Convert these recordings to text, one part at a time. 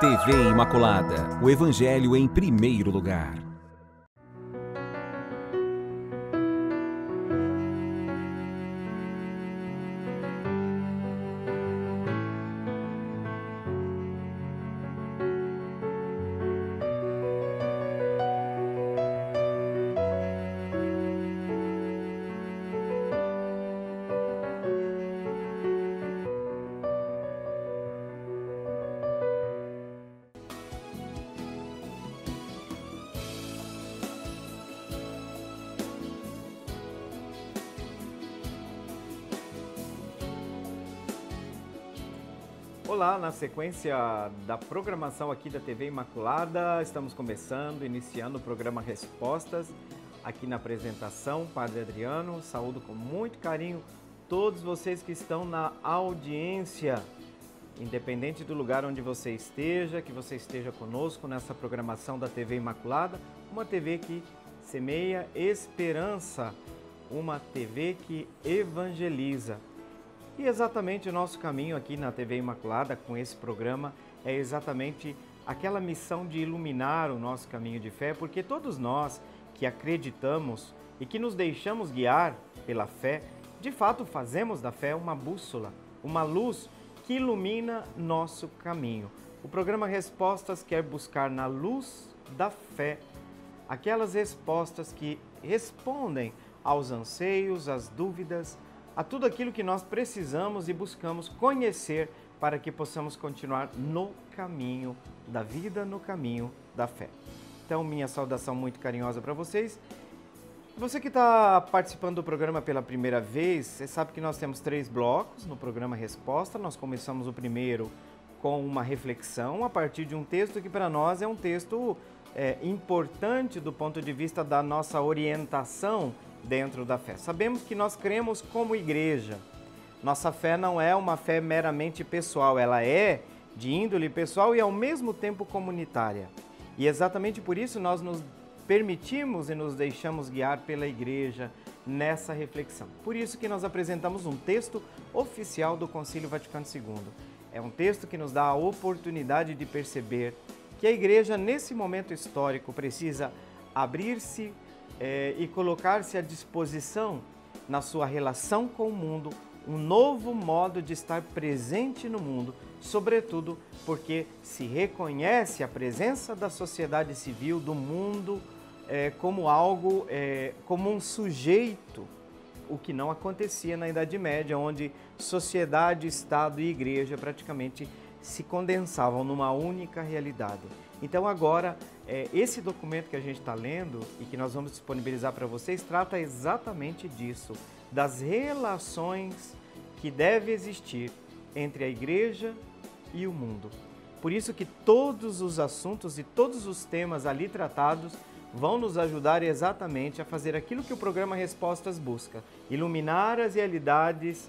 TV Imaculada, o Evangelho em primeiro lugar. Olá, na sequência da programação aqui da TV Imaculada, estamos iniciando o programa Respostas, aqui na apresentação, Padre Adriano. Saúdo com muito carinho todos vocês que estão na audiência, independente do lugar onde você esteja, que você esteja conosco nessa programação da TV Imaculada, uma TV que semeia esperança, uma TV que evangeliza. E exatamente o nosso caminho aqui na TV Imaculada, com esse programa, é exatamente aquela missão de iluminar o nosso caminho de fé, porque todos nós que acreditamos e que nos deixamos guiar pela fé, de fato fazemos da fé uma bússola, uma luz que ilumina nosso caminho. O programa Respostas quer buscar na luz da fé aquelas respostas que respondem aos anseios, às dúvidas, a tudo aquilo que nós precisamos e buscamos conhecer para que possamos continuar no caminho da vida, no caminho da fé. Então, minha saudação muito carinhosa para vocês. Você que está participando do programa pela primeira vez, você sabe que nós temos 3 blocos no programa Resposta. Nós começamos o primeiro com uma reflexão a partir de um texto que para nós é um texto importante do ponto de vista da nossa orientação dentro da fé. Sabemos que nós cremos como igreja. Nossa fé não é uma fé meramente pessoal, ela é de índole pessoal e ao mesmo tempo comunitária. E exatamente por isso nós nos permitimos e nos deixamos guiar pela igreja nessa reflexão. Por isso que nós apresentamos um texto oficial do Concílio Vaticano II. É um texto que nos dá a oportunidade de perceber que a igreja nesse momento histórico precisa abrir-se e colocar-se à disposição na sua relação com o mundo, um novo modo de estar presente no mundo, sobretudo porque se reconhece a presença da sociedade civil, do mundo, como algo, como um sujeito, o que não acontecia na Idade Média, onde sociedade, Estado e Igreja praticamente se condensavam numa única realidade. Então agora, esse documento que a gente está lendo e que nós vamos disponibilizar para vocês trata exatamente disso, das relações que devem existir entre a Igreja e o mundo. Por isso que todos os assuntos e todos os temas ali tratados vão nos ajudar exatamente a fazer aquilo que o programa Respostas busca, iluminar as realidades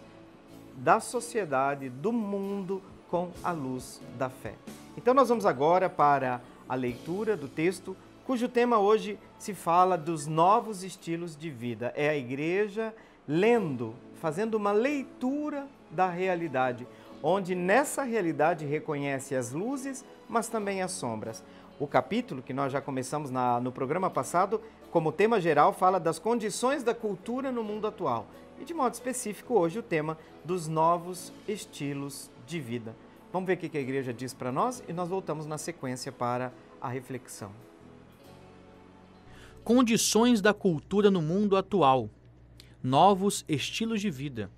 da sociedade, do mundo, com a luz da fé. Então nós vamos agora para a leitura do texto, cujo tema hoje se fala dos novos estilos de vida. É a igreja lendo, fazendo uma leitura da realidade, onde nessa realidade reconhece as luzes, mas também as sombras. O capítulo que nós já começamos no programa passado, como tema geral, fala das condições da cultura no mundo atual. E de modo específico, hoje o tema dos novos estilos de vida. Vamos ver o que a igreja diz para nós e nós voltamos na sequência para a reflexão. Condições da cultura no mundo atual. Novos estilos de vida.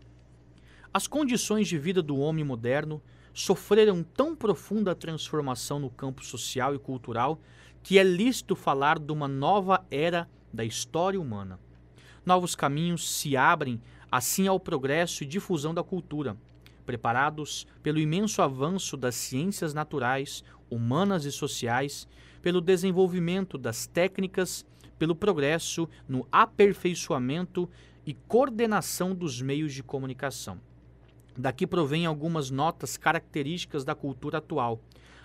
As condições de vida do homem moderno sofreram tão profunda transformação no campo social e cultural que é lícito falar de uma nova era da história humana. Novos caminhos se abrem assim ao progresso e difusão da cultura, preparados pelo imenso avanço das ciências naturais, humanas e sociais, pelo desenvolvimento das técnicas, pelo progresso no aperfeiçoamento e coordenação dos meios de comunicação. Daqui provêm algumas notas características da cultura atual.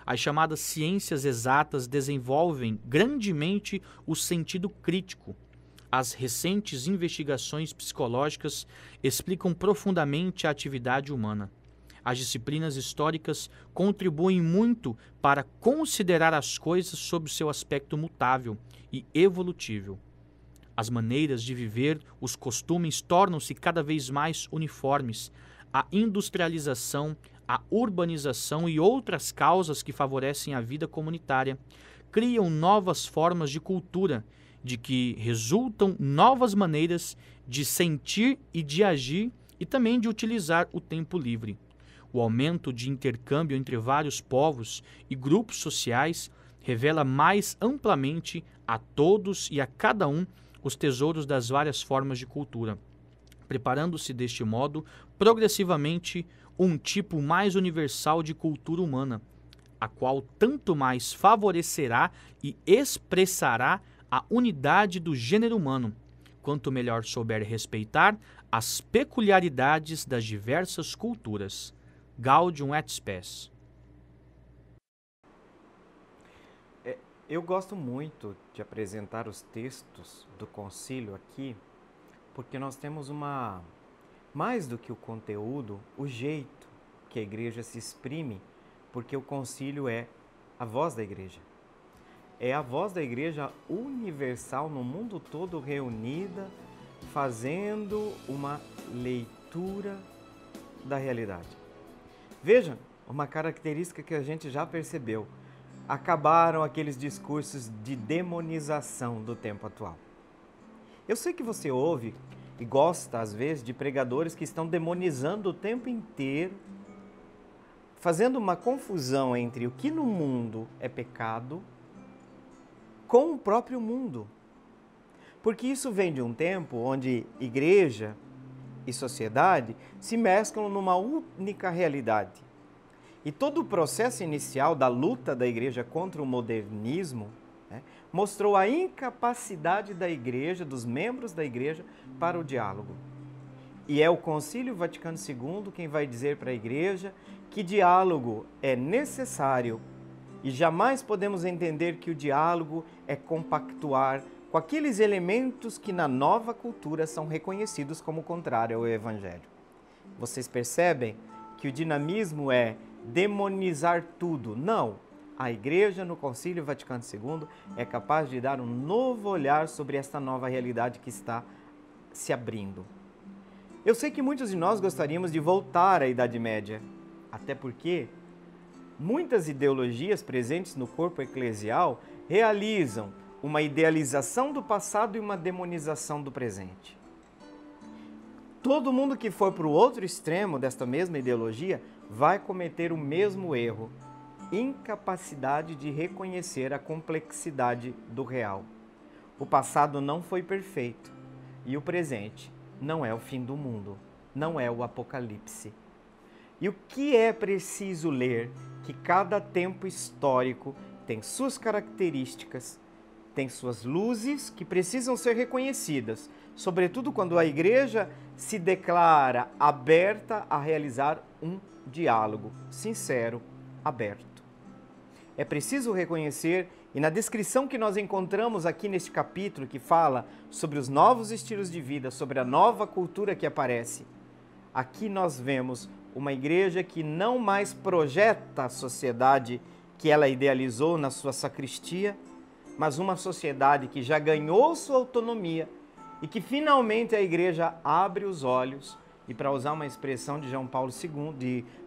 As chamadas ciências exatas desenvolvem grandemente o sentido crítico. As recentes investigações psicológicas explicam profundamente a atividade humana. As disciplinas históricas contribuem muito para considerar as coisas sob seu aspecto mutável e evolutivo. As maneiras de viver, os costumes tornam-se cada vez mais uniformes. A industrialização, a urbanização e outras causas que favorecem a vida comunitária criam novas formas de cultura, de que resultam novas maneiras de sentir e de agir e também de utilizar o tempo livre. O aumento de intercâmbio entre vários povos e grupos sociais revela mais amplamente a todos e a cada um os tesouros das várias formas de cultura, preparando-se deste modo progressivamente um tipo mais universal de cultura humana, a qual tanto mais favorecerá e expressará a unidade do gênero humano, quanto melhor souber respeitar as peculiaridades das diversas culturas. Gaudium et Spes. Eu gosto muito de apresentar os textos do concílio aqui, porque nós temos mais do que o conteúdo, o jeito que a igreja se exprime, porque o concílio é a voz da igreja. É a voz da igreja universal no mundo todo reunida, fazendo uma leitura da realidade. Veja, uma característica que a gente já percebeu. Acabaram aqueles discursos de demonização do tempo atual. Eu sei que você ouve e gosta, às vezes, de pregadores que estão demonizando o tempo inteiro, fazendo uma confusão entre o que no mundo é pecado com o próprio mundo. Porque isso vem de um tempo onde igreja e sociedade se mesclam numa única realidade. E todo o processo inicial da luta da igreja contra o modernismo, mostrou a incapacidade da igreja, dos membros da igreja, para o diálogo. E é o Concílio Vaticano II quem vai dizer para a igreja que diálogo é necessário e jamais podemos entender que o diálogo é compactuar com aqueles elementos que na nova cultura são reconhecidos como contrário ao Evangelho. Vocês percebem que o dinamismo é demonizar tudo? Não. A Igreja no Concílio Vaticano II é capaz de dar um novo olhar sobre esta nova realidade que está se abrindo. Eu sei que muitos de nós gostaríamos de voltar à Idade Média, até porque muitas ideologias presentes no corpo eclesial realizam uma idealização do passado e uma demonização do presente. Todo mundo que for para o outro extremo desta mesma ideologia vai cometer o mesmo erro, incapacidade de reconhecer a complexidade do real. O passado não foi perfeito e o presente não é o fim do mundo, não é o apocalipse. E o que é preciso ler? Que cada tempo histórico tem suas características, tem suas luzes que precisam ser reconhecidas, sobretudo quando a igreja se declara aberta a realizar um diálogo sincero, aberto. É preciso reconhecer, e na descrição que nós encontramos aqui neste capítulo, que fala sobre os novos estilos de vida, sobre a nova cultura que aparece, aqui nós vemos uma igreja que não mais projeta a sociedade que ela idealizou na sua sacristia, mas uma sociedade que já ganhou sua autonomia e que finalmente a igreja abre os olhos e, para usar uma expressão de João Paulo II,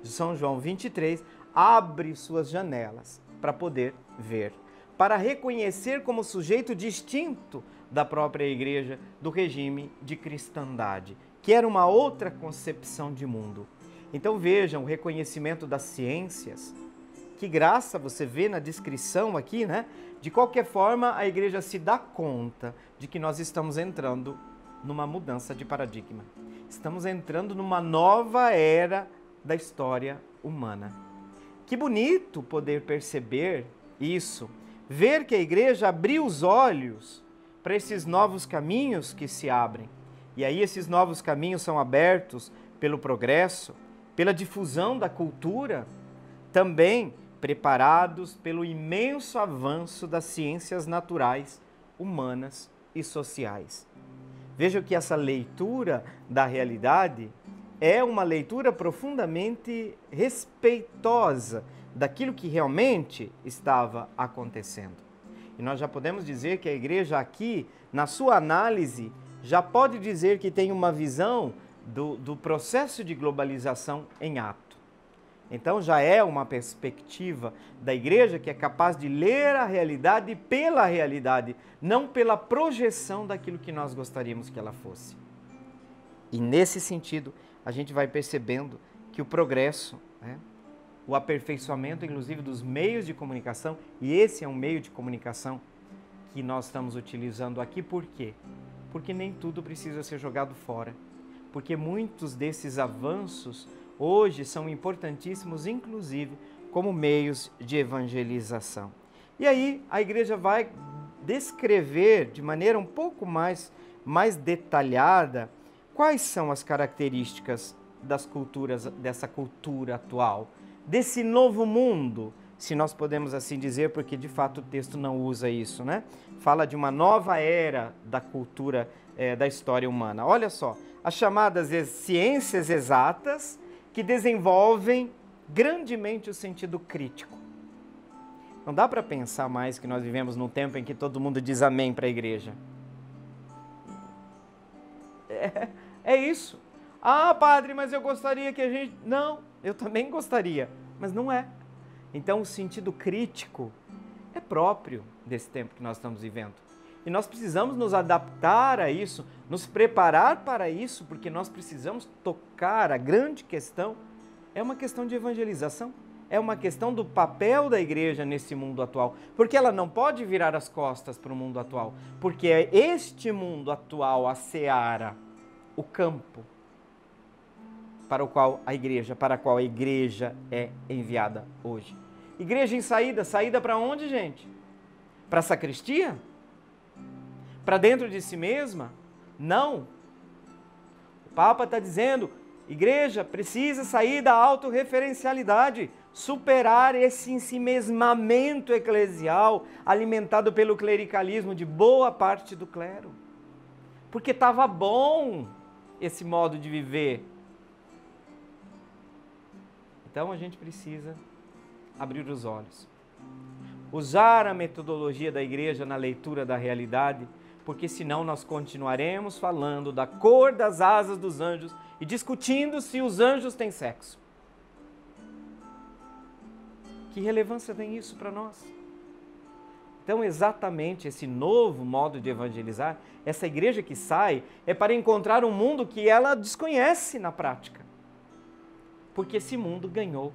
de São João 23, abre suas janelas para poder ver, para reconhecer como sujeito distinto da própria igreja do regime de cristandade, que era uma outra concepção de mundo. Então vejam o reconhecimento das ciências, que graça você vê na descrição aqui, né? De qualquer forma, a igreja se dá conta de que nós estamos entrando numa mudança de paradigma. Estamos entrando numa nova era da história humana. Que bonito poder perceber isso, ver que a igreja abriu os olhos para esses novos caminhos que se abrem. E aí esses novos caminhos são abertos pelo progresso, pela difusão da cultura, também preparados pelo imenso avanço das ciências naturais, humanas e sociais. Veja que essa leitura da realidade é uma leitura profundamente respeitosa daquilo que realmente estava acontecendo. E nós já podemos dizer que a igreja aqui, na sua análise, já pode dizer que tem uma visão do processo de globalização em ato. Então já é uma perspectiva da igreja que é capaz de ler a realidade pela realidade, não pela projeção daquilo que nós gostaríamos que ela fosse. E nesse sentido, a gente vai percebendo que o progresso, né, o aperfeiçoamento, inclusive, dos meios de comunicação, e esse é um meio de comunicação que nós estamos utilizando aqui, por quê? Porque nem tudo precisa ser jogado fora, porque muitos desses avanços hoje são importantíssimos, inclusive, como meios de evangelização. E aí a igreja vai descrever de maneira um pouco mais detalhada quais são as características das culturas, dessa cultura atual, desse novo mundo, se nós podemos assim dizer, porque de fato o texto não usa isso, né? Fala de uma nova era da cultura, da história humana. Olha só, as chamadas ciências exatas que desenvolvem grandemente o sentido crítico. Não dá para pensar mais que nós vivemos num tempo em que todo mundo diz amém para a igreja. É isso. Ah, padre, mas eu gostaria que a gente... Não, eu também gostaria, mas não é. Então o sentido crítico é próprio desse tempo que nós estamos vivendo. E nós precisamos nos adaptar a isso, nos preparar para isso, porque nós precisamos tocar. A grande questão é uma questão de evangelização, é uma questão do papel da igreja nesse mundo atual, porque ela não pode virar as costas para o mundo atual, porque é este mundo atual, a seara, o campo, para a qual a igreja é enviada hoje. Igreja em saída, saída para onde, gente? Para a sacristia? Para dentro de si mesma? Não. O Papa está dizendo, igreja precisa sair da autorreferencialidade, superar esse ensimesmamento eclesial alimentado pelo clericalismo de boa parte do clero. Porque estava bom esse modo de viver. Então a gente precisa abrir os olhos. Usar a metodologia da igreja na leitura da realidade, porque senão nós continuaremos falando da cor das asas dos anjos e discutindo se os anjos têm sexo. Que relevância tem isso para nós? Então, exatamente esse novo modo de evangelizar, essa igreja que sai, é para encontrar um mundo que ela desconhece na prática. Porque esse mundo ganhou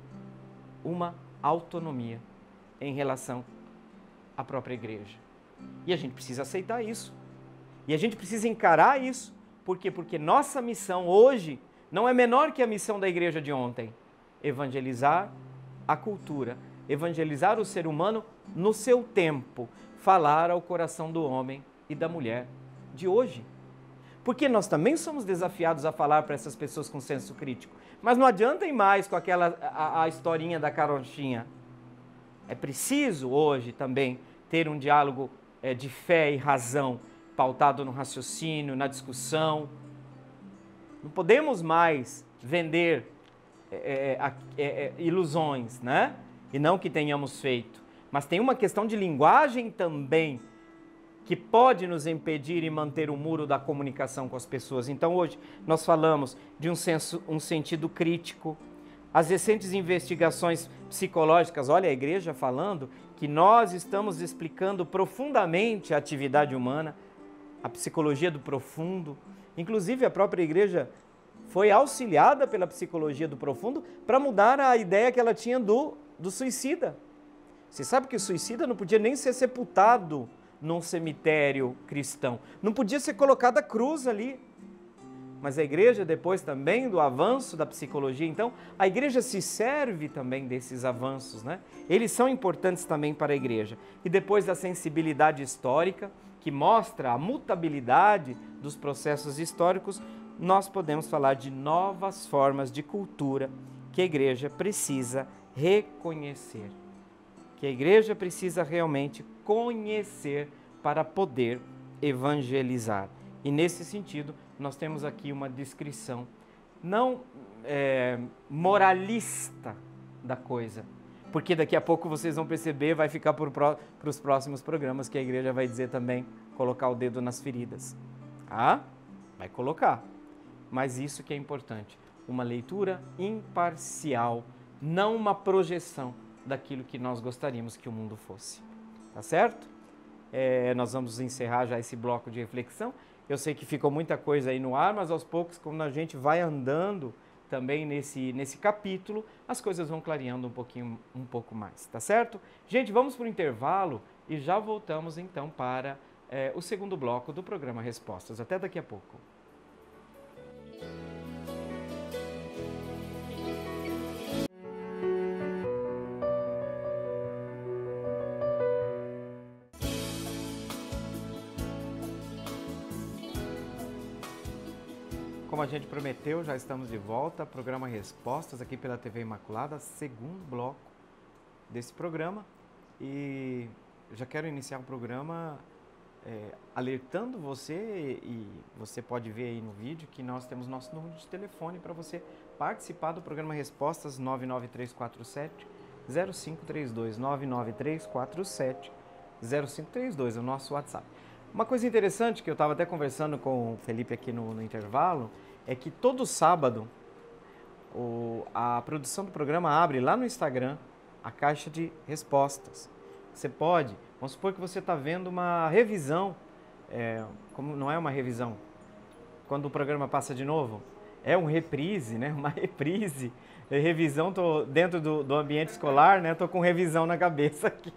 uma autonomia em relação à própria igreja. E a gente precisa aceitar isso. E a gente precisa encarar isso. Por quê? Porque nossa missão hoje não é menor que a missão da igreja de ontem. Evangelizar a cultura, evangelizar o ser humano no seu tempo, falar ao coração do homem e da mulher de hoje. Porque nós também somos desafiados a falar para essas pessoas com senso crítico. Mas não adianta ir mais com a historinha da caronchinha. É preciso hoje também ter um diálogo de fé e razão, pautado no raciocínio, na discussão. Não podemos mais vender ilusões, né? E não que tenhamos feito. Mas tem uma questão de linguagem também que pode nos impedir e manter o muro da comunicação com as pessoas. Então hoje nós falamos de um sentido crítico. As recentes investigações psicológicas, olha a igreja falando que nós estamos explicando profundamente a atividade humana, a psicologia do profundo. Inclusive a própria igreja foi auxiliada pela psicologia do profundo para mudar a ideia que ela tinha do suicida. Você sabe que o suicida não podia nem ser sepultado num cemitério cristão. Não podia ser colocada a cruz ali. Mas a igreja, depois também do avanço da psicologia, então, a igreja se serve também desses avanços, né? Eles são importantes também para a igreja. E depois da sensibilidade histórica, que mostra a mutabilidade dos processos históricos, nós podemos falar de novas formas de cultura que a igreja precisa reconhecer. Que a igreja precisa realmente conhecer para poder evangelizar. E nesse sentido, nós temos aqui uma descrição não moralista da coisa. Porque daqui a pouco vocês vão perceber, vai ficar para os próximos programas que a igreja vai dizer também, colocar o dedo nas feridas. Ah, vai colocar. Mas isso que é importante, uma leitura imparcial, não uma projeção daquilo que nós gostaríamos que o mundo fosse. Tá certo? Nós vamos encerrar já esse bloco de reflexão. Eu sei que ficou muita coisa aí no ar, mas aos poucos, quando a gente vai andando também nesse capítulo, as coisas vão clareando um pouco mais, tá certo? Gente, vamos para o intervalo e já voltamos então para o segundo bloco do programa Respostas. Até daqui a pouco. Como a gente prometeu, já estamos de volta, programa Respostas aqui pela TV Imaculada, segundo bloco desse programa. E já quero iniciar o programa alertando você, e você pode ver aí no vídeo que nós temos nosso número de telefone para você participar do programa Respostas, 99347-0532, 99347-0532, é o nosso WhatsApp. Uma coisa interessante que eu estava até conversando com o Felipe aqui no intervalo, é que todo sábado a produção do programa abre lá no Instagram a caixa de respostas. Você pode, vamos supor que você está vendo uma revisão, como não é uma revisão, quando o programa passa de novo, é um reprise, né? Uma reprise, revisão, estou dentro do ambiente escolar, né? Estou com revisão na cabeça aqui.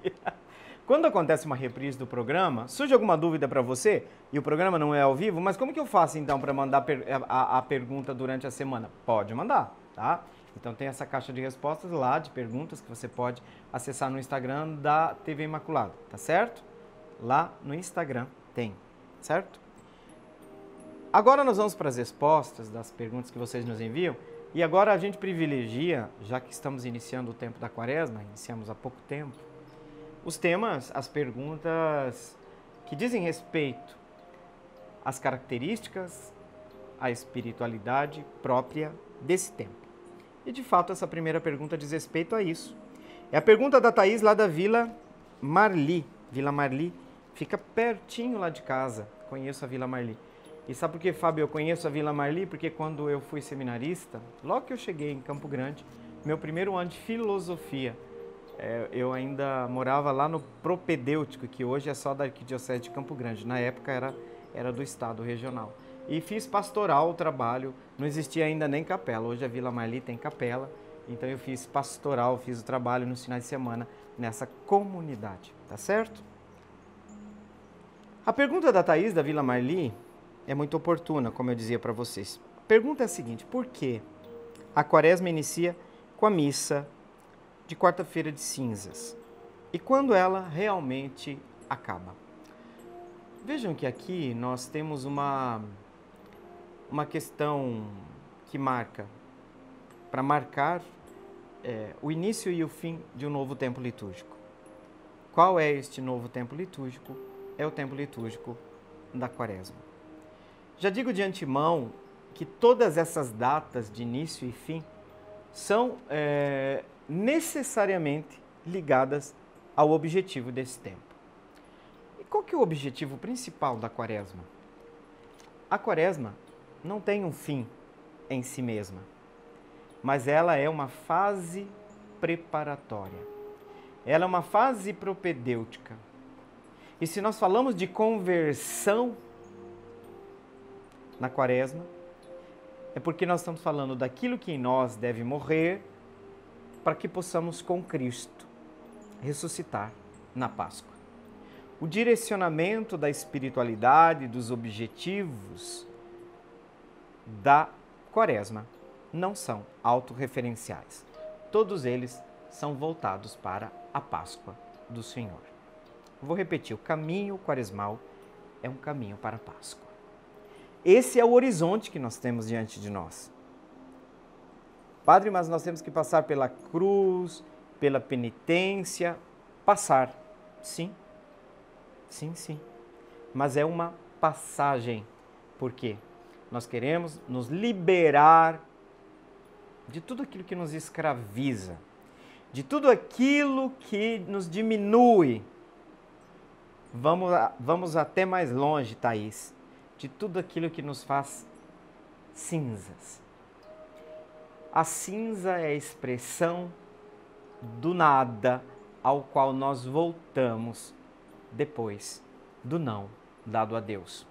Quando acontece uma reprise do programa, surge alguma dúvida para você e o programa não é ao vivo, mas como que eu faço então para mandar a pergunta durante a semana? Pode mandar, tá? Então tem essa caixa de respostas lá, de perguntas, que você pode acessar no Instagram da TV Imaculada, tá certo? Lá no Instagram tem, certo? Agora nós vamos para as respostas das perguntas que vocês nos enviam. E agora a gente privilegia, já que estamos iniciando o tempo da Quaresma, iniciamos há pouco tempo, os temas, as perguntas que dizem respeito às características, à espiritualidade própria desse tempo. E de fato essa primeira pergunta diz respeito a isso. É a pergunta da Thaís lá da Vila Marli. Vila Marli fica pertinho lá de casa, conheço a Vila Marli. E sabe por que, Fábio, eu conheço a Vila Marli? Porque quando eu fui seminarista, logo que eu cheguei em Campo Grande, meu primeiro ano de filosofia, eu ainda morava lá no Propedêutico, que hoje é só da Arquidiocese de Campo Grande. Na época era do estado regional. E fiz pastoral o trabalho, não existia ainda nem capela. Hoje a Vila Marli tem capela, então eu fiz pastoral, fiz o trabalho nos finais de semana nessa comunidade, tá certo? A pergunta da Thaís da Vila Marli é muito oportuna, como eu dizia para vocês. A pergunta é a seguinte: por que a Quaresma inicia com a missa de quarta-feira de cinzas? E quando ela realmente acaba? Vejam que aqui nós temos uma questão que marca, para marcar o início e o fim de um novo tempo litúrgico. Qual é este novo tempo litúrgico? É o tempo litúrgico da Quaresma. Já digo de antemão que todas essas datas de início e fim são necessariamente ligadas ao objetivo desse tempo. E qual que é o objetivo principal da Quaresma? A Quaresma não tem um fim em si mesma, mas ela é uma fase preparatória. Ela é uma fase propedêutica. E se nós falamos de conversão na Quaresma, é porque nós estamos falando daquilo que em nós deve morrer para que possamos com Cristo ressuscitar na Páscoa. O direcionamento da espiritualidade, dos objetivos da Quaresma não são autorreferenciais. Todos eles são voltados para a Páscoa do Senhor. Vou repetir, o caminho quaresmal é um caminho para a Páscoa. Esse é o horizonte que nós temos diante de nós. Padre, mas nós temos que passar pela cruz, pela penitência, passar. Sim, sim, sim. Mas é uma passagem. Por quê? Nós queremos nos liberar de tudo aquilo que nos escraviza, de tudo aquilo que nos diminui. Vamos até mais longe, Thaís, de tudo aquilo que nos faz cinzas. A cinza é a expressão do nada ao qual nós voltamos depois do não dado a Deus.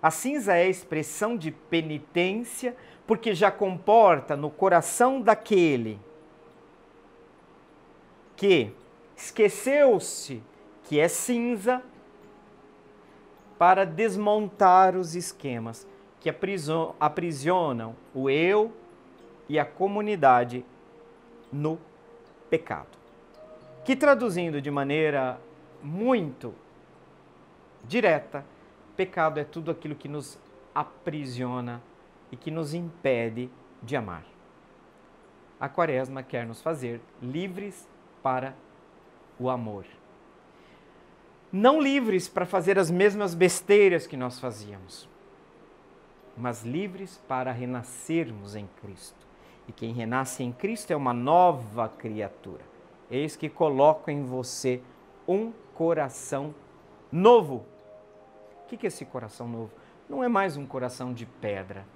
A cinza é a expressão de penitência, porque já comporta no coração daquele que esqueceu-se que é cinza para desmontar os esquemas que aprisionam o eu e a comunidade no pecado. Que, traduzindo de maneira muito direta, pecado é tudo aquilo que nos aprisiona e que nos impede de amar. A Quaresma quer nos fazer livres para o amor. Não livres para fazer as mesmas besteiras que nós fazíamos, mas livres para renascermos em Cristo. E quem renasce em Cristo é uma nova criatura. Eis que coloco em você um coração novo. O que é esse coração novo? Não é mais um coração de pedra.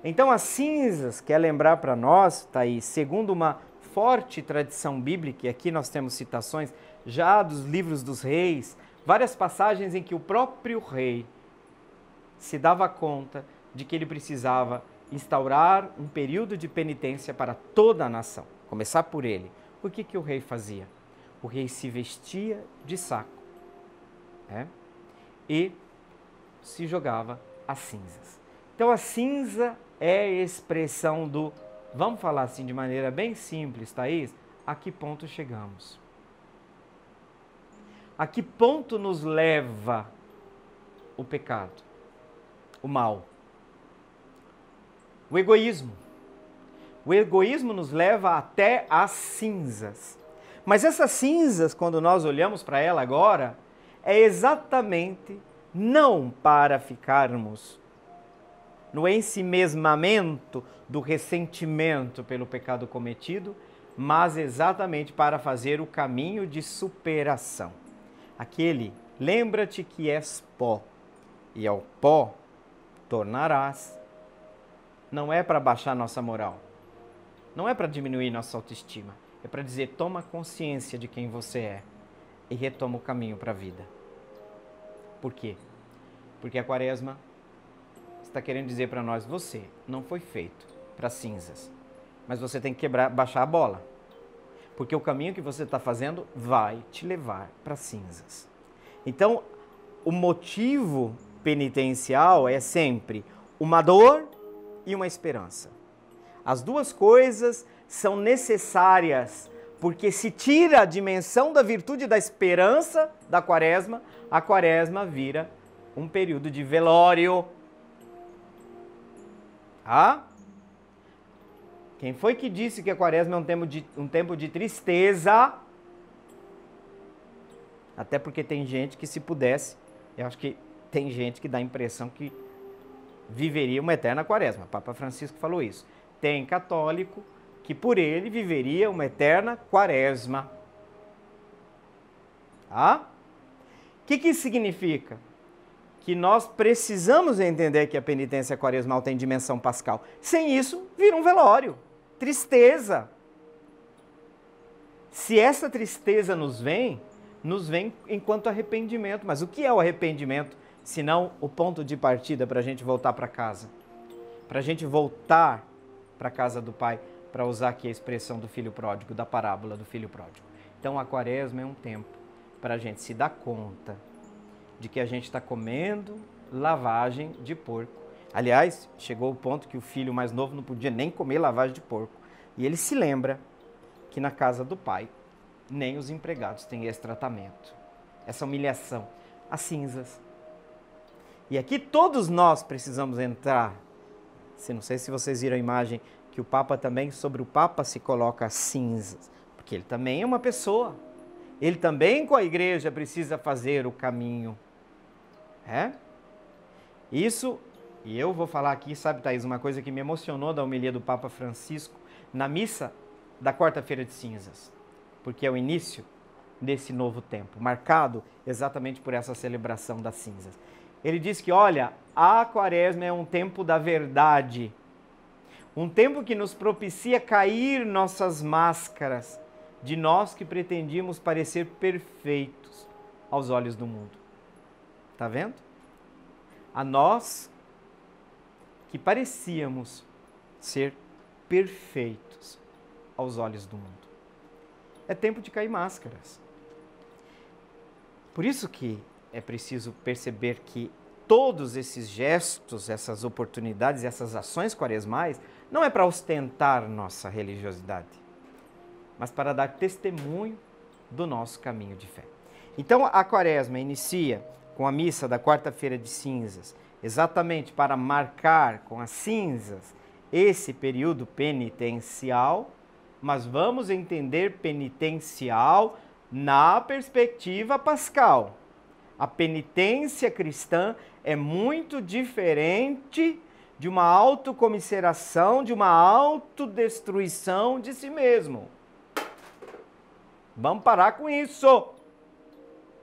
Então as cinzas, quer lembrar para nós, Thaís, segundo uma forte tradição bíblica, e aqui nós temos citações já dos livros dos reis, várias passagens em que o próprio rei se dava conta de que ele precisava instaurar um período de penitência para toda a nação. Começar por ele. O que o rei fazia? O rei se vestia de saco, e se jogava as cinzas. Então a cinza é a expressão do, vamos falar assim de maneira bem simples, Thaís, a que ponto chegamos? A que ponto nos leva o pecado, o mal? O egoísmo. O egoísmo nos leva até as cinzas. Mas essas cinzas, quando nós olhamos para ela agora, é exatamente não para ficarmos no ensimesmamento do ressentimento pelo pecado cometido, mas exatamente para fazer o caminho de superação. Aquele, lembra-te que és pó, e ao pó tornarás. Não é para baixar nossa moral, não é para diminuir nossa autoestima, é para dizer, toma consciência de quem você é e retoma o caminho para a vida. Por quê? Porque a Quaresma está querendo dizer para nós, você não foi feito para cinzas, mas você tem que baixar a bola, porque o caminho que você está fazendo vai te levar para cinzas. Então, o motivo penitencial é sempre uma dor e uma esperança. As duas coisas são necessárias, porque se tira a dimensão da virtude da esperança da Quaresma, a Quaresma vira um período de velório. Quem foi que disse que a Quaresma é um tempo de tristeza? Até porque tem gente que, se pudesse, eu acho que tem gente que dá a impressão que viveria uma eterna Quaresma. Papa Francisco falou isso. Tem católico que por ele viveria uma eterna Quaresma. O que isso significa? Que nós precisamos entender que a penitência quaresmal tem dimensão pascal. Sem isso, vira um velório. Tristeza. Se essa tristeza nos vem enquanto arrependimento. Mas o que é o arrependimento, senão o ponto de partida para a gente voltar para casa? Para a gente voltar para a casa do Pai, para usar aqui a expressão do filho pródigo, da parábola do filho pródigo. Então a Quaresma é um tempo para a gente se dar conta de que a gente está comendo lavagem de porco. Aliás, chegou o ponto que o filho mais novo não podia nem comer lavagem de porco. E ele se lembra que na casa do pai, nem os empregados têm esse tratamento, essa humilhação, as cinzas. E aqui todos nós precisamos entrar. Não sei se vocês viram a imagem que o Papa também, sobre o Papa se coloca as cinzas, porque ele também é uma pessoa. Ele também com a igreja precisa fazer o caminho. Isso E eu vou falar aqui, sabe, Thaís, uma coisa que me emocionou da homilia do Papa Francisco na missa da quarta-feira de cinzas, porque é o início desse novo tempo, marcado exatamente por essa celebração das cinzas. Ele diz que, olha, a quaresma é um tempo da verdade, um tempo que nos propicia cair nossas máscaras de nós que pretendíamos parecer perfeitos aos olhos do mundo. Tá vendo? A nós que parecíamos ser perfeitos aos olhos do mundo. É tempo de cair máscaras. Por isso que é preciso perceber que todos esses gestos, essas oportunidades, essas ações quaresmais, não é para ostentar nossa religiosidade, mas para dar testemunho do nosso caminho de fé. Então a quaresma inicia com a missa da quarta-feira de cinzas, exatamente para marcar com as cinzas esse período penitencial, mas vamos entender penitencial na perspectiva pascal. A penitência cristã é muito diferente de uma autocomiseração, de uma autodestruição de si mesmo. Vamos parar com isso.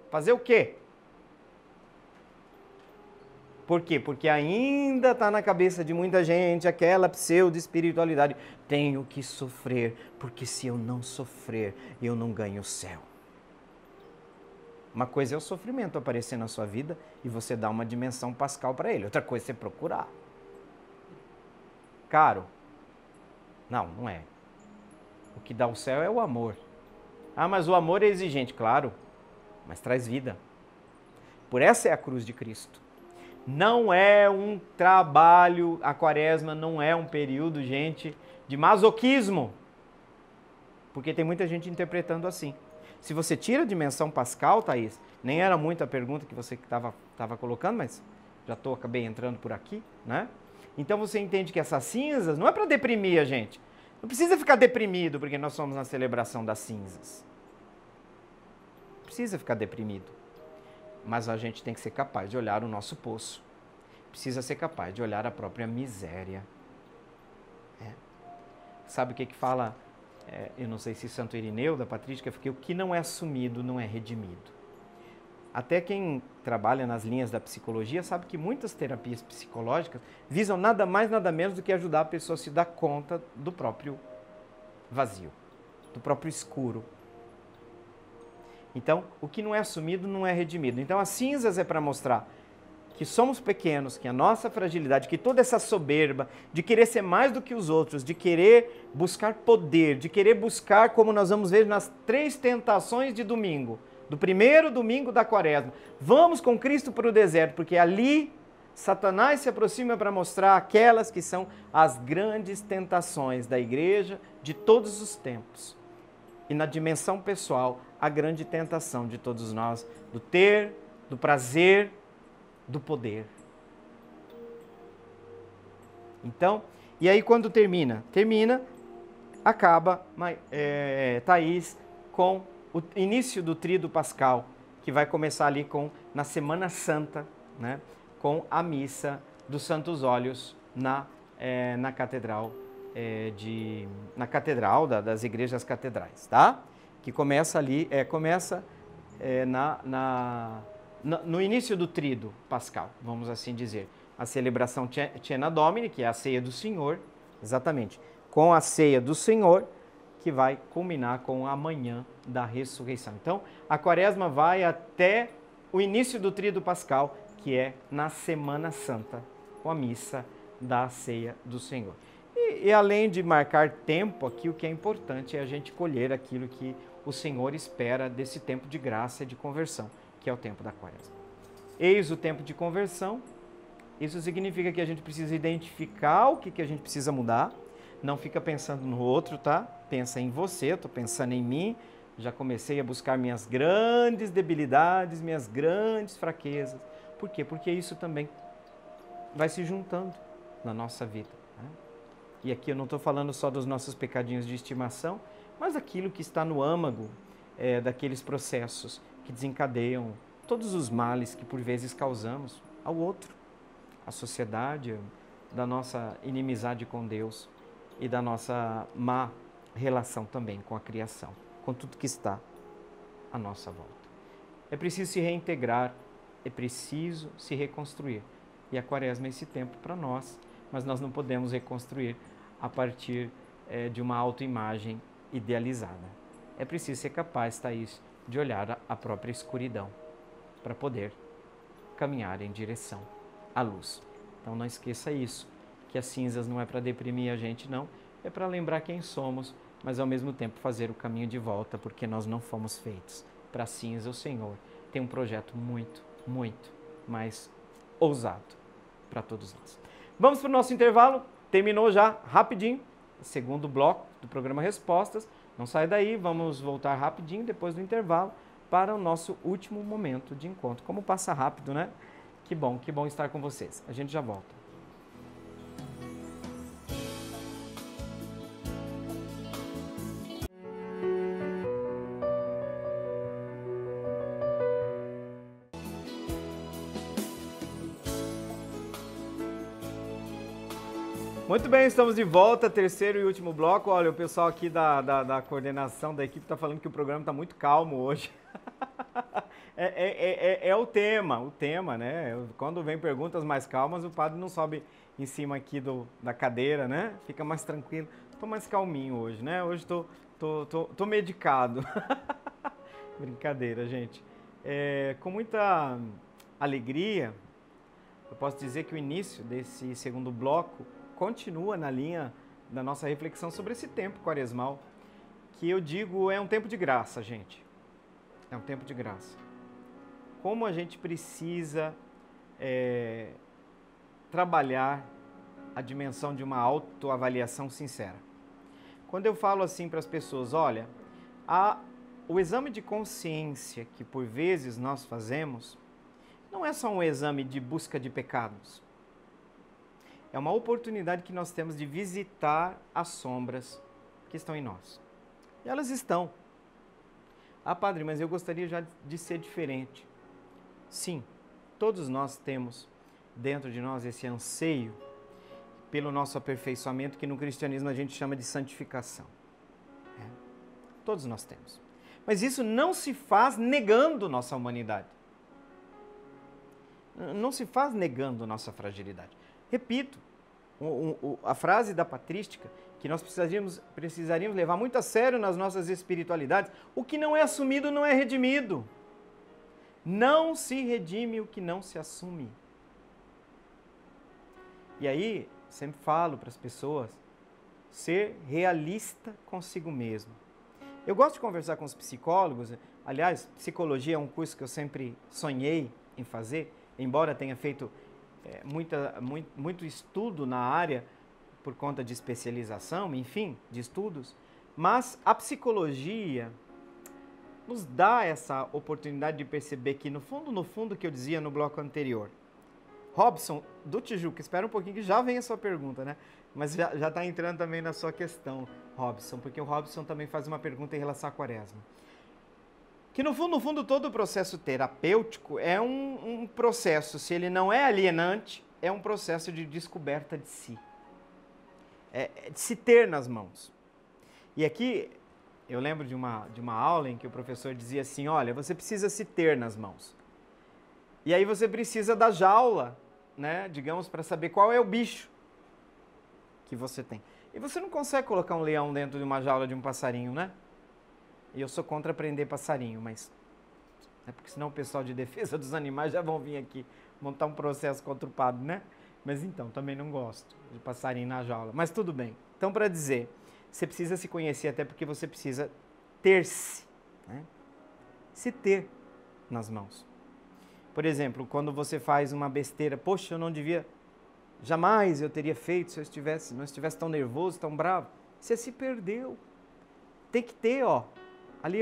Fazer o quê? Por quê? Porque ainda está na cabeça de muita gente aquela pseudo-espiritualidade. Tenho que sofrer, porque se eu não sofrer, eu não ganho o céu. Uma coisa é o sofrimento aparecer na sua vida e você dá uma dimensão pascal para ele. Outra coisa é você procurar. Caro? Não, não é. O que dá o céu é o amor. Ah, mas o amor é exigente. Claro, mas traz vida. Por essa é a cruz de Cristo. Não é um trabalho, a quaresma não é um período, gente, de masoquismo. Porque tem muita gente interpretando assim. Se você tira a dimensão pascal, Thaís, nem era muita a pergunta que você estava colocando, mas já acabei entrando por aqui, né? Então você entende que essas cinzas não é para deprimir a gente. Não precisa ficar deprimido porque nós somos na celebração das cinzas. Não precisa ficar deprimido. Mas a gente tem que ser capaz de olhar o nosso poço. Precisa ser capaz de olhar a própria miséria. Sabe o que fala, eu não sei se Santo Irineu da Patrística, porque o que não é assumido não é redimido. Até quem trabalha nas linhas da psicologia sabe que muitas terapias psicológicas visam nada mais, nada menos do que ajudar a pessoa a se dar conta do próprio vazio, do próprio escuro. Então, o que não é assumido não é redimido. Então, as cinzas é para mostrar que somos pequenos, que a nossa fragilidade, que toda essa soberba de querer ser mais do que os outros, de querer buscar poder, de querer buscar, como nós vamos ver nas 3 tentações de domingo, do primeiro domingo da quaresma. Vamos com Cristo para o deserto, porque ali Satanás se aproxima para mostrar aquelas que são as grandes tentações da igreja de todos os tempos. E na dimensão pessoal, a grande tentação de todos nós, do ter, do prazer, do poder. Então, e aí quando termina, acaba Thaís com o início do tríduo pascal, que vai começar ali na Semana Santa, né, com a missa dos Santos Óleos na catedral das igrejas catedrais, tá? Que começa ali, no início do tríduo pascal, vamos assim dizer. A celebração Cena Domini, que é a ceia do Senhor, exatamente, com a ceia do Senhor, que vai culminar com a manhã da ressurreição. Então, a quaresma vai até o início do tríduo pascal, que é na Semana Santa, com a missa da ceia do Senhor. E além de marcar tempo aqui, o que é importante é a gente colher aquilo que o Senhor espera desse tempo de graça e de conversão, que é o tempo da quaresma. Eis o tempo de conversão. Isso significa que a gente precisa identificar o que a gente precisa mudar. Não fica pensando no outro, tá? Pensa em você, estou pensando em mim. Já comecei a buscar minhas grandes debilidades, minhas grandes fraquezas. Por quê? Porque isso também vai se juntando na nossa vida, né? E aqui eu não estou falando só dos nossos pecadinhos de estimação, mas aquilo que está no âmago daqueles processos que desencadeiam todos os males que por vezes causamos ao outro, a sociedade, da nossa inimizade com Deus e da nossa má relação também com a criação, com tudo que está à nossa volta. É preciso se reintegrar, é preciso se reconstruir. E a Quaresma é esse tempo para nós, mas nós não podemos reconstruir a partir de uma autoimagem idealizada. É preciso ser capaz, Thaís, de olhar a própria escuridão para poder caminhar em direção à luz. Então não esqueça isso, que as cinzas não é para deprimir a gente, não, é para lembrar quem somos, mas ao mesmo tempo fazer o caminho de volta, porque nós não fomos feitos para cinza. O Senhor tem um projeto muito, muito mais ousado para todos nós. Vamos para o nosso intervalo, terminou já rapidinho, o segundo bloco do programa Respostas. Não sai daí, vamos voltar rapidinho depois do intervalo para o nosso último momento de encontro. Como passa rápido, né? Que bom estar com vocês. A gente já volta. Muito bem, estamos de volta, terceiro e último bloco. Olha, o pessoal aqui da coordenação da equipe está falando que o programa está muito calmo hoje. É o tema, né? Quando vem perguntas mais calmas, o padre não sobe em cima aqui da cadeira, né? Fica mais tranquilo. Estou mais calminho hoje, né? Hoje tô medicado. Brincadeira, gente. Com muita alegria, eu posso dizer que o início desse segundo bloco continua na linha da nossa reflexão sobre esse tempo quaresmal, que eu digo é um tempo de graça, gente. É um tempo de graça. Como a gente precisa trabalhar a dimensão de uma autoavaliação sincera. Quando eu falo assim para as pessoas, olha, o exame de consciência que por vezes nós fazemos não é só um exame de busca de pecados. É uma oportunidade que nós temos de visitar as sombras que estão em nós. E elas estão. Ah, padre, mas eu gostaria já de ser diferente. Sim, todos nós temos dentro de nós esse anseio pelo nosso aperfeiçoamento, que no cristianismo a gente chama de santificação. Todos nós temos. Mas isso não se faz negando nossa humanidade. Não se faz negando nossa fragilidade. Repito, a frase da patrística, que nós precisaríamos levar muito a sério nas nossas espiritualidades: o que não é assumido não é redimido. Não se redime o que não se assume. E aí, sempre falo para as pessoas, ser realista consigo mesmo. Eu gosto de conversar com os psicólogos. Aliás, psicologia é um curso que eu sempre sonhei em fazer, embora tenha feito muito estudo na área por conta de especialização, enfim, de estudos, mas a psicologia nos dá essa oportunidade de perceber que, no fundo, que eu dizia no bloco anterior, Robson, do Tijuca, espera um pouquinho que já vem a sua pergunta, né? Mas já está entrando também na sua questão, Robson, porque o Robson também faz uma pergunta em relação à Quaresma. Que no fundo, todo o processo terapêutico é um processo, se ele não é alienante, é um processo de descoberta de si. De se ter nas mãos. E aqui, eu lembro de uma aula em que o professor dizia assim, olha, você precisa se ter nas mãos. E aí você precisa da jaula, né, digamos, para saber qual é o bicho que você tem. E você não consegue colocar um leão dentro de uma jaula de um passarinho, né? E eu sou contra prender passarinho, mas é porque senão o pessoal de defesa dos animais já vão vir aqui montar um processo contra o padre, né? Mas então, também não gosto de passarinho na jaula. Mas tudo bem. Então, para dizer, você precisa se conhecer, até porque você precisa ter-se, né? Se ter nas mãos. Por exemplo, quando você faz uma besteira, poxa, eu não devia, jamais eu teria feito se eu não estivesse tão nervoso, tão bravo. Você se perdeu. Tem que ter, ali,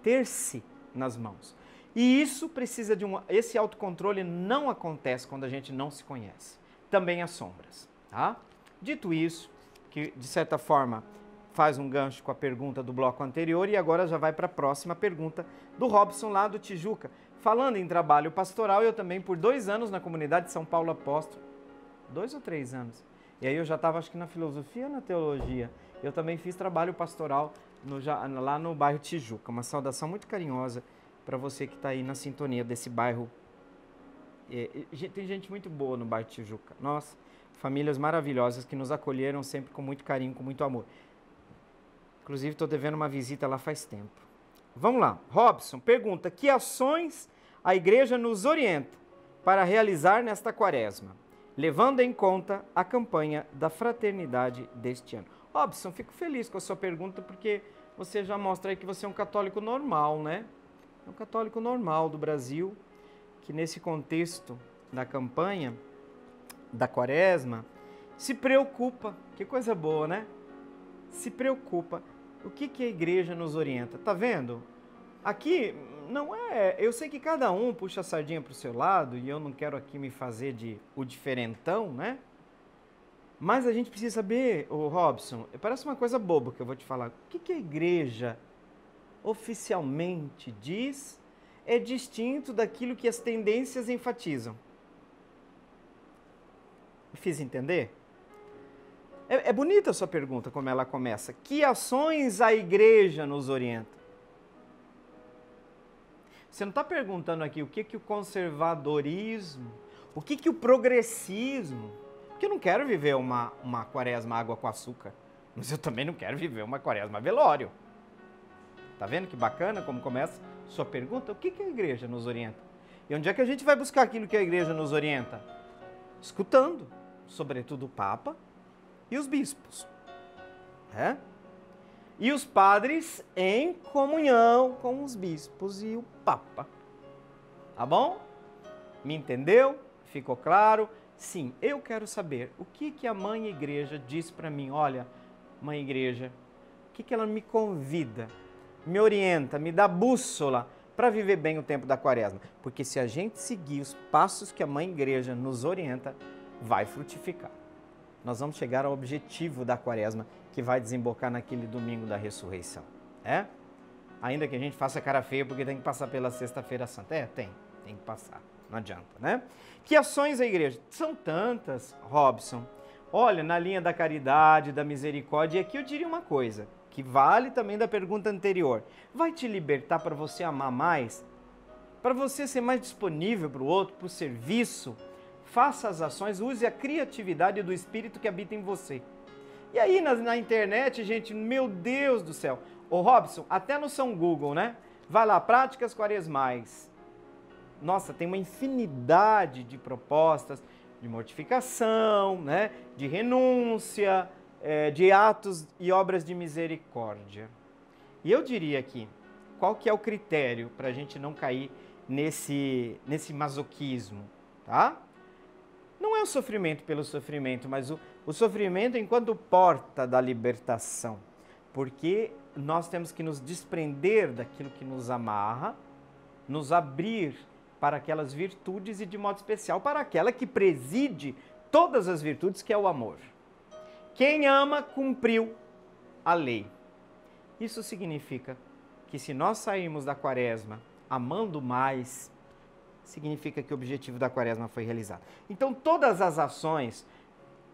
ter-se nas mãos. E isso precisa esse autocontrole não acontece quando a gente não se conhece. Também as sombras, tá? Dito isso, que de certa forma faz um gancho com a pergunta do bloco anterior e agora já vai para a próxima pergunta do Robson lá do Tijuca. Falando em trabalho pastoral, eu também por 2 anos na comunidade de São Paulo Apóstolo 2 ou 3 anos. E aí eu já estava, acho que na filosofia, na teologia. Eu também fiz trabalho pastoral lá no bairro Tijuca. Uma saudação muito carinhosa para você que está aí na sintonia desse bairro. Tem gente muito boa no bairro Tijuca. Nossa, famílias maravilhosas que nos acolheram sempre com muito carinho, com muito amor. Inclusive, estou devendo uma visita lá faz tempo. Vamos lá. Robson pergunta: que ações a igreja nos orienta para realizar nesta quaresma, levando em conta a campanha da fraternidade deste ano? Robson, fico feliz com a sua pergunta, porque você já mostra aí que você é um católico normal, né? É um católico normal do Brasil, que nesse contexto da campanha da quaresma se preocupa. Que coisa boa, né? Se preocupa. O que a igreja nos orienta? Tá vendo? Aqui não é... Eu sei que cada um puxa a sardinha pro seu lado e eu não quero aqui me fazer de o diferentão, né? Mas a gente precisa saber, ô Robson, parece uma coisa boba que eu vou te falar. O que a igreja oficialmente diz é distinto daquilo que as tendências enfatizam? Me fiz entender? É bonita a sua pergunta, como ela começa. Que ações a igreja nos orienta? Você não está perguntando aqui o que o conservadorismo, o que o progressismo... Porque eu não quero viver uma quaresma água com açúcar, mas eu também não quero viver uma quaresma velório. Tá vendo que bacana como começa sua pergunta? O que a igreja nos orienta? E onde é que a gente vai buscar aquilo que a igreja nos orienta? Escutando, sobretudo o Papa e os bispos. E os padres em comunhão com os bispos e o Papa. Tá bom? Me entendeu? Ficou claro? Sim, eu quero saber o que a Mãe Igreja diz para mim. Olha, Mãe Igreja, o que ela me convida, me orienta, me dá bússola para viver bem o tempo da quaresma. Porque se a gente seguir os passos que a Mãe Igreja nos orienta, vai frutificar. Nós vamos chegar ao objetivo da quaresma, que vai desembocar naquele domingo da ressurreição. Ainda que a gente faça cara feia porque tem que passar pela Sexta-feira Santa. Tem que passar. Não adianta, né? Que ações a igreja? São tantas, Robson. Olha, na linha da caridade, da misericórdia, e aqui eu diria uma coisa, que vale também da pergunta anterior. Vai te libertar para você amar mais? Para você ser mais disponível para o outro, para o serviço? Faça as ações, use a criatividade do Espírito que habita em você. E aí na internet, gente, meu Deus do céu. Ô Robson, até no São Google, né? Vai lá, práticas quaresmais. Nossa, tem uma infinidade de propostas de mortificação, né? De renúncia, de atos e obras de misericórdia. E eu diria aqui, qual que é o critério para a gente não cair nesse masoquismo, tá? Não é o sofrimento pelo sofrimento, mas o sofrimento enquanto porta da libertação. Porque nós temos que nos desprender daquilo que nos amarra, nos abrir para aquelas virtudes e, de modo especial, para aquela que preside todas as virtudes, que é o amor. Quem ama, cumpriu a lei. Isso significa que se nós sairmos da quaresma amando mais, significa que o objetivo da quaresma foi realizado. Então, todas as ações,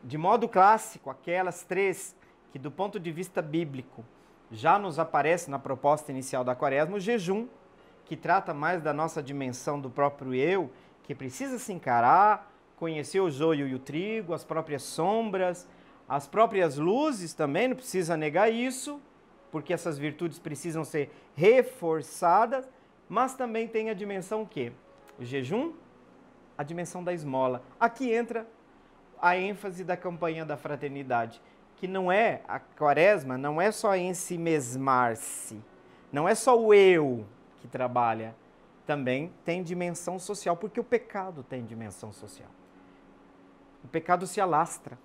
de modo clássico, aquelas 3 que, do ponto de vista bíblico, já nos aparece na proposta inicial da quaresma: o jejum, que trata mais da nossa dimensão do próprio eu, que precisa se encarar, conhecer o joio e o trigo, as próprias sombras, as próprias luzes também, não precisa negar isso, porque essas virtudes precisam ser reforçadas, mas também tem a dimensão o quê? O jejum, a dimensão da esmola. Aqui entra a ênfase da campanha da fraternidade, que não é, a quaresma não é só ensimesmar-se, não é só o eu que trabalha, também tem dimensão social, porque o pecado tem dimensão social. O pecado se alastra.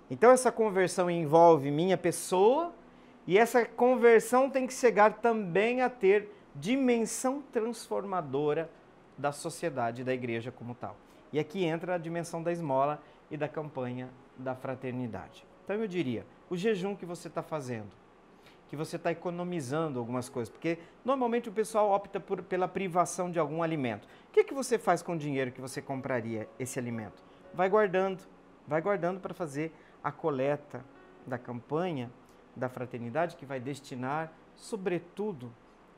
Então essa conversão envolve minha pessoa e essa conversão tem que chegar também a ter dimensão transformadora da sociedade, da igreja como tal. E aqui entra a dimensão da esmola e da campanha da fraternidade. Então eu diria, o jejum que você está fazendo, que você está economizando algumas coisas, porque normalmente o pessoal opta pela privação de algum alimento. O que você faz com o dinheiro que você compraria esse alimento? Vai guardando, Vai guardando para fazer a coleta da campanha da fraternidade, que vai destinar, sobretudo,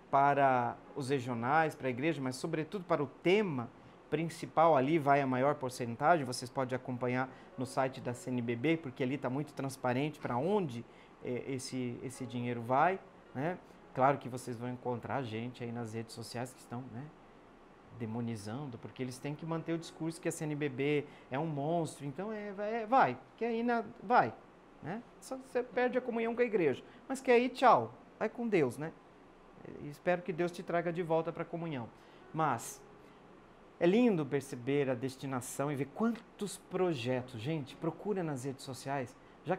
para os regionais, para a igreja, mas sobretudo para o tema principal. Ali vai a maior porcentagem. Vocês podem acompanhar no site da CNBB, porque ali está muito transparente para onde esse dinheiro vai, né? Claro que vocês vão encontrar gente aí nas redes sociais que estão, né, demonizando, porque eles têm que manter o discurso que a CNBB é um monstro. Então vai, quer ir vai, né? Só você perde a comunhão com a igreja, mas quer ir, tchau, vai com Deus, né? Espero que Deus te traga de volta para a comunhão. Mas é lindo perceber a destinação e ver quantos projetos. Gente, procura nas redes sociais, já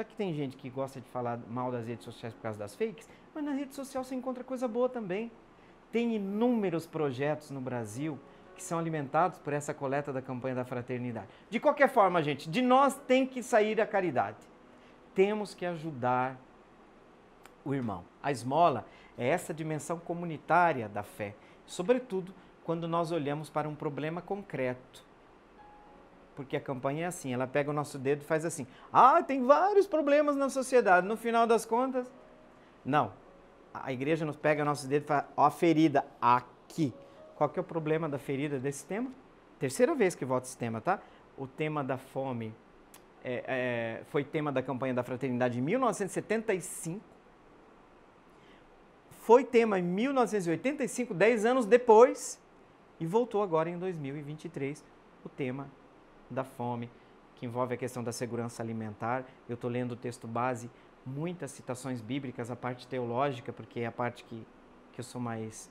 que tem gente que gosta de falar mal das redes sociais por causa das fakes, mas na rede social você encontra coisa boa também. Tem inúmeros projetos no Brasil que são alimentados por essa coleta da campanha da fraternidade. De qualquer forma, gente, de nós tem que sair a caridade. Temos que ajudar o irmão. A esmola é essa dimensão comunitária da fé, sobretudo quando nós olhamos para um problema concreto. Porque a campanha é assim, ela pega o nosso dedo e faz assim: ah, tem vários problemas na sociedade. No final das contas, não. A igreja nos pega o nosso dedo e fala: ó, a ferida aqui. Qual que é o problema da ferida desse tema? Terceira vez que volta esse tema, tá? O tema da fome foi tema da campanha da fraternidade em 1975. Foi tema em 1985, 10 anos depois. E voltou agora em 2023 o tema da fome, que envolve a questão da segurança alimentar. Eu estou lendo o texto base, muitas citações bíblicas, a parte teológica, porque é a parte que eu sou mais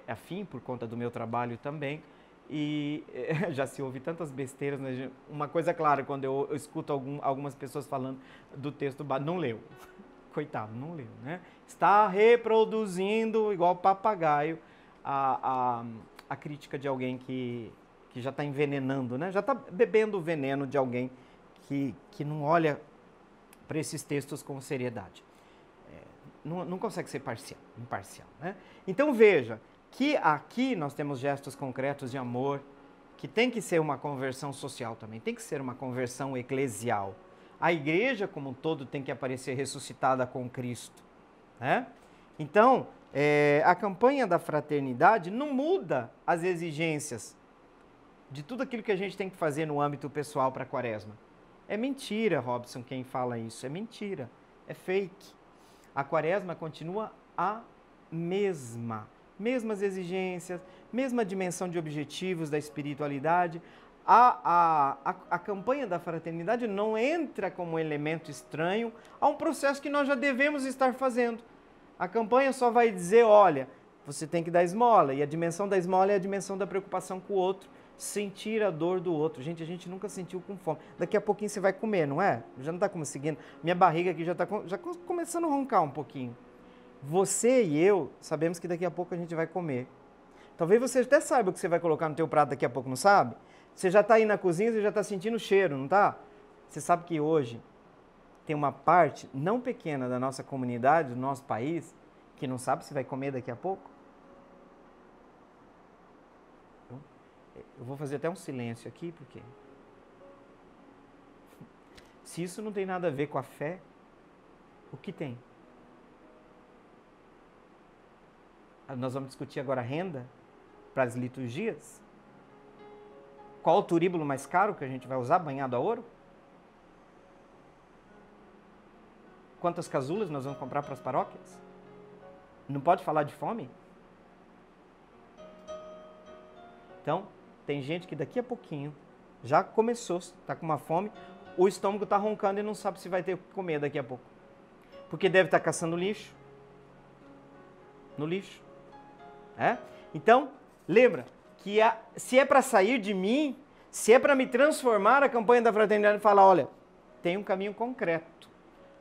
afim por conta do meu trabalho também. E já se ouve tantas besteiras, né? Uma coisa clara, quando eu escuto algumas pessoas falando do texto base, não leu. Coitado, não leu, né? Está reproduzindo, igual papagaio, a crítica de alguém que já está envenenando, né? Já está bebendo o veneno de alguém que não olha para esses textos com seriedade. Não consegue ser imparcial, né? Então veja que aqui nós temos gestos concretos de amor, que tem que ser uma conversão social também, tem que ser uma conversão eclesial. A igreja como um todo tem que aparecer ressuscitada com Cristo, né? Então, a campanha da fraternidade não muda as exigências de tudo aquilo que a gente tem que fazer no âmbito pessoal para a Quaresma. É mentira, Robson, quem fala isso. É mentira, é fake. A Quaresma continua a mesmas exigências, mesma dimensão de objetivos da espiritualidade. A campanha da fraternidade não entra como elemento estranho a um processo que nós já devemos estar fazendo. A campanha só vai dizer: olha, você tem que dar esmola, e a dimensão da esmola é a dimensão da preocupação com o outro, sentir a dor do outro. Gente, a gente nunca sentiu com fome. Daqui a pouquinho você vai comer, não é? Já não está conseguindo. Minha barriga aqui já está começando a roncar um pouquinho. Você e eu sabemos que daqui a pouco a gente vai comer. Talvez você até saiba o que você vai colocar no teu prato daqui a pouco, não sabe? Você já está aí na cozinha, você já está sentindo o cheiro, não está? Você sabe que hoje tem uma parte não pequena da nossa comunidade, do nosso país, que não sabe se vai comer daqui a pouco? Eu vou fazer até um silêncio aqui, porque se isso não tem nada a ver com a fé, o que tem? Nós vamos discutir agora renda para as liturgias? Qual o turíbulo mais caro que a gente vai usar, banhado a ouro? Quantas casulas nós vamos comprar para as paróquias? Não pode falar de fome? Então, tem gente que daqui a pouquinho já começou, está com uma fome, o estômago está roncando e não sabe se vai ter o que comer daqui a pouco. Porque deve estar caçando lixo. No lixo. Então, lembra que se é para sair de mim, se é para me transformar, a campanha da fraternidade fala: olha, tem um caminho concreto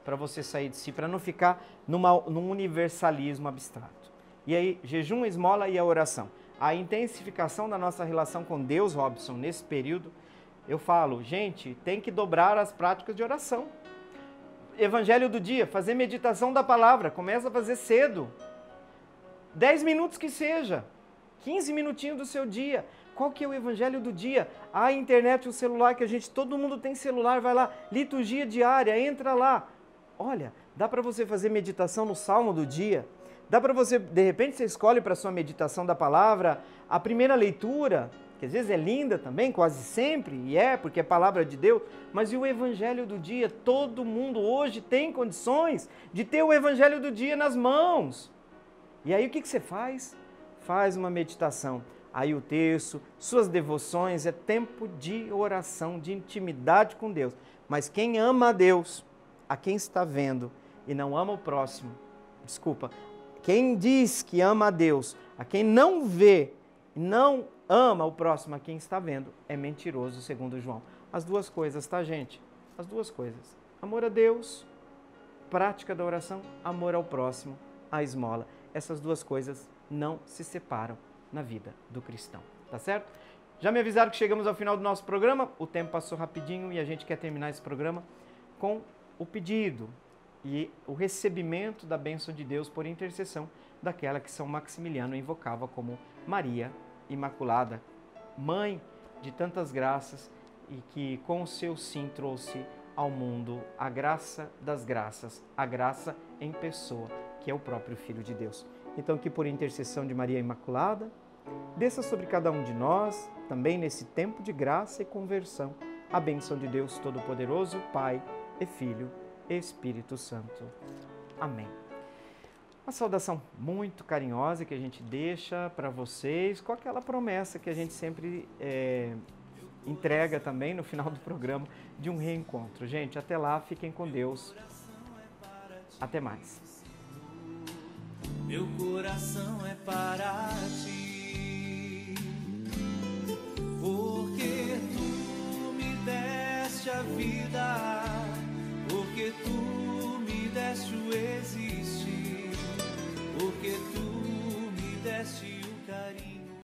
para você sair de si, para não ficar num universalismo abstrato. E aí, jejum, esmola e a oração. A intensificação da nossa relação com Deus, Robson, nesse período, eu falo, gente, tem que dobrar as práticas de oração. Evangelho do dia, fazer meditação da palavra, começa a fazer cedo. 10 minutos que seja, 15 minutinhos do seu dia. Qual que é o evangelho do dia? A internet, o celular, todo mundo tem celular, vai lá, liturgia diária, entra lá. Olha, dá para você fazer meditação no salmo do dia, dá para você, de repente você escolhe para sua meditação da palavra a primeira leitura, que às vezes é linda também, quase sempre, e porque é palavra de Deus, mas e o evangelho do dia? Todo mundo hoje tem condições de ter o evangelho do dia nas mãos. E aí o que você faz? Faz uma meditação. Aí o terço, suas devoções, é tempo de oração, de intimidade com Deus. Mas quem ama a Deus, a quem está vendo e não ama o próximo, quem diz que ama a Deus, a quem não vê e não ama o próximo, a quem está vendo, é mentiroso, segundo João. As duas coisas, tá, gente? As duas coisas. Amor a Deus, prática da oração, amor ao próximo, a esmola. Essas duas coisas não se separam na vida do cristão, tá certo? Já me avisaram que chegamos ao final do nosso programa, o tempo passou rapidinho e a gente quer terminar esse programa com o pedido e o recebimento da bênção de Deus por intercessão daquela que São Maximiliano invocava como Maria Imaculada, mãe de tantas graças e que com o seu sim trouxe ao mundo a graça das graças, a graça em pessoa, que é o próprio Filho de Deus. Então que por intercessão de Maria Imaculada, desça sobre cada um de nós, também nesse tempo de graça e conversão, a bênção de Deus Todo-Poderoso, Pai e Filho e Espírito Santo. Amém. Uma saudação muito carinhosa que a gente deixa para vocês, com aquela promessa que a gente sempre entrega também no final do programa, de um reencontro. Gente, até lá, fiquem com Deus. Até mais. Meu coração é para ti, porque tu me deste a vida, porque tu me deste o existir, porque tu me deste